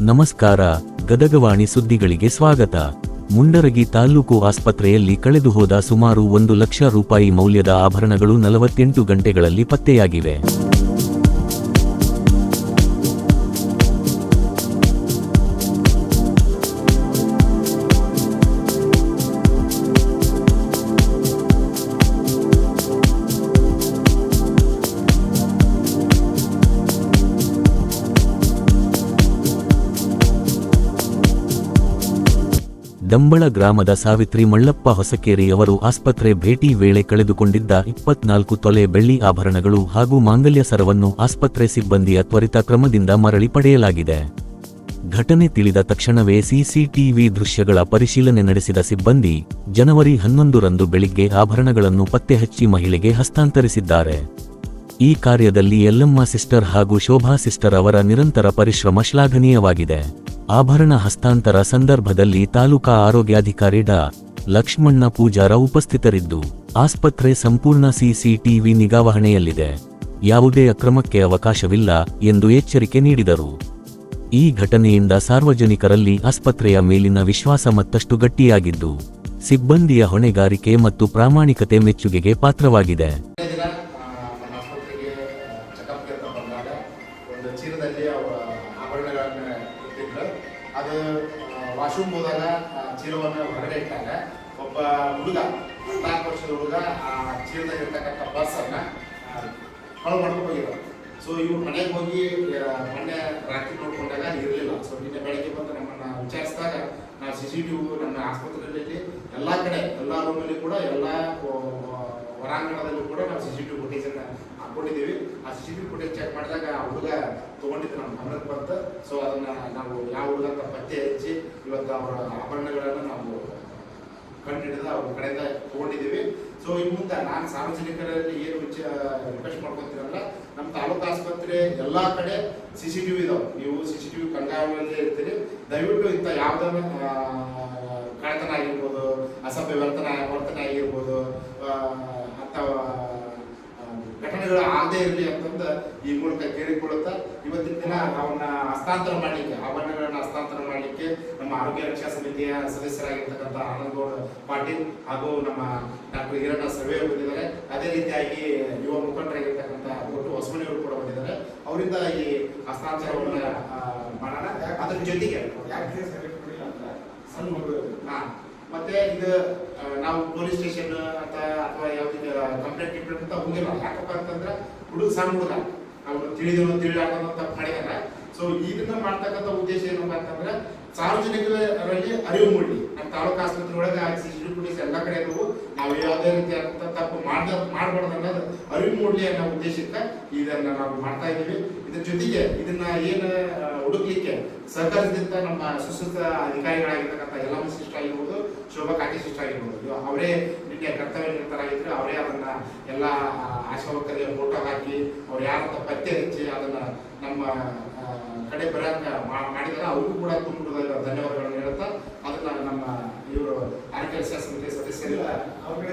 ನಮಸ್ಕಾರ, ಗದಗವಾಣಿ ಸುದ್ದಿಗಳಿಗೆ ಸ್ವಾಗತ. ಮುಂಡರಗಿ ತಾಲ್ಲೂಕು ಆಸ್ಪತ್ರೆಯಲ್ಲಿ ಕಳೆದುಹೋದ ಸುಮಾರು 1 ಲಕ್ಷ ರೂಪಾಯಿ ಮೌಲ್ಯದ ಆಭರಣಗಳು 48 ಗಂಟೆಗಳಲ್ಲಿ ಪತ್ತೆಯಾಗಿವೆ. ಡಂಬಳ ಗ್ರಾಮದ ಸಾವಿತ್ರಿ ಮಳ್ಳಪ್ಪ ಹೊಸಕೇರಿ ಅವರು ಆಸ್ಪತ್ರೆ ಭೇಟಿ ವೇಳೆ ಕಳೆದುಕೊಂಡಿದ್ದ 24 ತೊಲೆ ಬೆಳ್ಳಿ ಆಭರಣಗಳು ಹಾಗೂ ಮಾಂಗಲ್ಯ ಸರವನ್ನು ಆಸ್ಪತ್ರೆ ಸಿಬ್ಬಂದಿಯ ತ್ವರಿತ ಕ್ರಮದಿಂದ ಮರಳಿ ಪಡೆಯಲಾಗಿದೆ. ಘಟನೆ ತಿಳಿದ ತಕ್ಷಣವೇ ಸಿಸಿಟಿವಿ ದೃಶ್ಯಗಳ ಪರಿಶೀಲನೆ ನಡೆಸಿದ ಸಿಬ್ಬಂದಿ ಜನವರಿ 11 ರಂದು ಬೆಳಿಗ್ಗೆ ಆಭರಣಗಳನ್ನು ಪತ್ತೆಹಚ್ಚಿ ಮಹಿಳೆಗೆ ಹಸ್ತಾಂತರಿಸಿದ್ದಾರೆ. ಈ ಕಾರ್ಯದಲ್ಲಿ ಯಲ್ಲಮ್ಮ ಸಿಸ್ಟರ್ ಹಾಗೂ ಶೋಭಾ ಸಿಸ್ಟರ್ ಅವರ ನಿರಂತರ ಪರಿಶ್ರಮ ಶ್ಲಾಘನೀಯವಾಗಿದೆ. ಆಭರಣ ಹಸ್ತಾಂತರ ಸಂದರ್ಭದಲ್ಲಿ ತಾಲೂಕಾ ಆರೋಗ್ಯಾಧಿಕಾರಿ ಡಾ. ಲಕ್ಷ್ಮಣ್ಣ ಪೂಜಾರ ಉಪಸ್ಥಿತರಿದ್ದು, ಆಸ್ಪತ್ರೆ ಸಂಪೂರ್ಣ ಸಿಸಿಟಿವಿ ನಿಗಾವಹಣೆಯಲ್ಲಿದೆ, ಯಾವುದೇ ಅಕ್ರಮಕ್ಕೆ ಅವಕಾಶವಿಲ್ಲ ಎಂದು ಎಚ್ಚರಿಕೆ ನೀಡಿದರು. ಈ ಘಟನೆಯಿಂದ ಸಾರ್ವಜನಿಕರಲ್ಲಿ ಆಸ್ಪತ್ರೆಯ ಮೇಲಿನ ವಿಶ್ವಾಸ ಮತ್ತಷ್ಟು ಗಟ್ಟಿಯಾಗಿದ್ದು, ಸಿಬ್ಬಂದಿಯ ಹೊಣೆಗಾರಿಕೆ ಮತ್ತು ಪ್ರಾಮಾಣಿಕತೆ ಮೆಚ್ಚುಗೆಗೆ ಪಾತ್ರವಾಗಿದೆ. ಅದು ವಾಶ್ರೂಮ್ ಹೋದಾಗ ಚೀಲವನ್ನು ಹೊರಗಡೆ ಇಟ್ಟಾಗ ಒಬ್ಬ ಹುಡುಗ 14 ವರ್ಷದ ಹುಡುಗ ಆ ಚೀಲದಾಗ ಇರ್ತಕ್ಕಂಥ ಪರ್ಸನ್ನು ಕಳು ಮಾಡ್ಕೊಂಡು ಹೋಗಿದ್ದಾರೆ. ಸೊ ಇವ್ರು ಮನೆಗೆ ಹೋಗಿ ಮೊನ್ನೆ ರಾತ್ರಿ ನೋಡ್ಕೊಂಡಾಗ ಇರಲಿಲ್ಲ. ಸೊ ನಿನ್ನೆ ಬೆಳಗ್ಗೆ ಬಂದು ನಮ್ಮನ್ನು ವಿಚಾರಿಸಿದಾಗ ನಾವು CCTV ನಮ್ಮ ಆಸ್ಪತ್ರೆಯಲ್ಲಿ ಎಲ್ಲ ಕಡೆ ಎಲ್ಲ ರೂಮಲ್ಲಿ ಕೂಡ ಎಲ್ಲ ಹೊರಾಂಗಣದಲ್ಲೂ ಕೂಡ ನಾವು CCTV ಫುಟೇಜನ್ನು ಹಾಕೊಂಡಿದ್ದೀವಿ. ಆ CCTV ಫುಟೇಜ್ ಚೆಕ್ ಮಾಡಿದಾಗ ಆ ಹುಡುಗ ತೊಗೊಂಡಿದ್ದು ನಮ್ಮ ಗಮನಕ್ಕೆ ಬಂತು. ಸೊ ಅದನ್ನು ನಾವು ಯಾವ ಹುಡುಗ ಅಂತ ಪತ್ತೆ ಹಚ್ಚಿ ಇವತ್ತು ಅವರ ಆಭರಣಗಳನ್ನು ನಾವು ಕಂಡುಹಿಡಿದು ಅವ್ರ ಕಡೆಯಿಂದ ತೊಗೊಂಡಿದ್ದೀವಿ. ಸೊ ಇನ್ನು ಮುಂದೆ ನಾನು ಸಾರ್ವಜನಿಕರಲ್ಲಿ ಏನು ರಿಕ್ವೆಸ್ಟ್ ಮಾಡ್ಕೊತೀನಲ್ಲ, ನಮ್ಮ ತಾಲೂಕು ಆಸ್ಪತ್ರೆ ಎಲ್ಲ ಕಡೆ CCTV ಇದಾವೆ. ನೀವು CCTV ಕಣ್ಗಾವಲಲ್ಲಿ ಇರ್ತೀರಿ. ದಯವಿಟ್ಟು ಇಂಥ ಯಾವುದನ್ನು ಕಳ್ಳತನ ಆಗಿರ್ಬೋದು, ಅಸಭ್ಯ ವರ್ತನೆ ಆಗಿರ್ಬೋದು, ಅಥವಾ ಘಟನೆಗಳು ಆಗದೇ ಇರಲಿ ಅಂತಂದು ಈ ಮೂಲಕ ಕೇಳಿಕೊಳ್ಳುತ್ತಾ ಇವತ್ತಿನ ದಿನ ಅವನ್ನ ಹಸ್ತಾಂತರ ಮಾಡಲಿಕ್ಕೆ ಆಭರಣಗಳನ್ನು ಹಸ್ತಾಂತರ ಮಾಡಲಿಕ್ಕೆ ನಮ್ಮ ಆರೋಗ್ಯ ರಕ್ಷಾ ಸಮಿತಿಯ ಸದಸ್ಯರಾಗಿರ್ತಕ್ಕಂಥ ಆನಂದಗೌಡ ಪಾಟೀಲ್ ಹಾಗೂ ನಮ್ಮ ಡಾಕ್ಟರ್ ಹಿರಣ್ಣ ಸರ್ವೆ ಬಂದಿದ್ದಾರೆ. ಅದೇ ರೀತಿಯಾಗಿ ಯುವ ಮುಖಂಡರಾಗಿರ್ತಕ್ಕಂಥ ಒಟ್ಟು ಹೊಸಮನೆಯವರು ಕೂಡ ಬಂದಿದ್ದಾರೆ. ಅವರಿಂದ ಈ ಹಸ್ತಾಂತರವನ್ನು ಮಾಡೋಣ. ಅದರ ಜೊತೆಗೆ ಮತ್ತೆ ಇದು ನಾವು ಪೊಲೀಸ್ ಸ್ಟೇಷನ್ ಅಥವಾ ಯಾವುದೇ ಕಂಪ್ಲೇಂಟ್ ಅಂತ ಹೋಗಿಲ್ಲ. ಯಾಕಪ್ಪ ಅಂತಂದ್ರೆ ಹುಡುಗ ಸಣ್ಣ ಹುಡುಗ ಅವ್ರು ತಿಳಿದಾಡ್ಕೊಂಡು ತಪ್ಪು ಮಾಡಿದಾರೆ. ಸೊ ಇದನ್ನ ಮಾಡ್ತಕ್ಕಂಥ ಉದ್ದೇಶ ಏನಪ್ಪ ಅಂತಂದ್ರೆ ಸಾರ್ವಜನಿಕರಲ್ಲಿ ಅರಿವು ಮೂಡಲಿ. ನಮ್ಮ ತಾಲೂಕು ಆಸ್ಪತ್ರೆ ಒಳಗೆ CCTV ಫುಟೇಜ್ ಎಲ್ಲ ಕಡೆ ಇದ್ದವು. ನಾವು ಯಾವುದೇ ರೀತಿಯಾದಂಥ ತಪ್ಪು ಮಾಡಬಾರ್ದು ಅನ್ನೋದು ಅರಿವು ಮೂಡಲಿ ಅನ್ನೋ ಉದ್ದೇಶಕ್ಕೆ ಇದನ್ನ ನಾವು ಮಾಡ್ತಾ ಇದ್ದೀವಿ. ಇದ್ರ ಜೊತೆಗೆ ಇದನ್ನ ಏನು ಹುಡುಕ್ಲಿಕ್ಕೆ ಸಹಕರಿಸಿದಂತ ನಮ್ಮ ಸುಸೂತ್ರ ಅಧಿಕಾರಿಗಳಾಗಿರ್ತಕ್ಕಂಥ ಯಲ್ಲಮ್ಮ ಸಿಸ್ಟರ್ ಆಗಿರ್ಬೋದು, ಶೋಭಾ ಕಾಟಿ ಸಿಸ್ಟರ್ ಆಗಿರ್ಬೋದು, ಅವರೇ ನಿನ್ನೆ ಕರ್ತವ್ಯ ನಿರತರಾಗಿದ್ರು. ಅವರೇ ಅದನ್ನ ಎಲ್ಲ ಆಶಾವಕರಿಗೆ ಫೋಟೋ ಹಾಕಿ ಅವ್ರು ಯಾರಂತ ಪತ್ತೆ ಹಚ್ಚಿ ಅದನ್ನ ನಮ್ಮ ಕಡೆ ಬರೋಕೆ ಮಾಡಿದಾರೆ. ಅವ್ರಿಗೂ ಕೂಡ ತುಂಬ ಧನ್ಯವಾದಗಳನ್ನು ಹೇಳುತ್ತಾ ಅದನ್ನ ನಮ್ಮ ಇವರು ಆರೋಗ್ಯ ರಕ್ಷಾ ಸಮಿತಿ ಸದಸ್ಯರಿಲ್ಲ ಅವ್ರ ಕಡೆ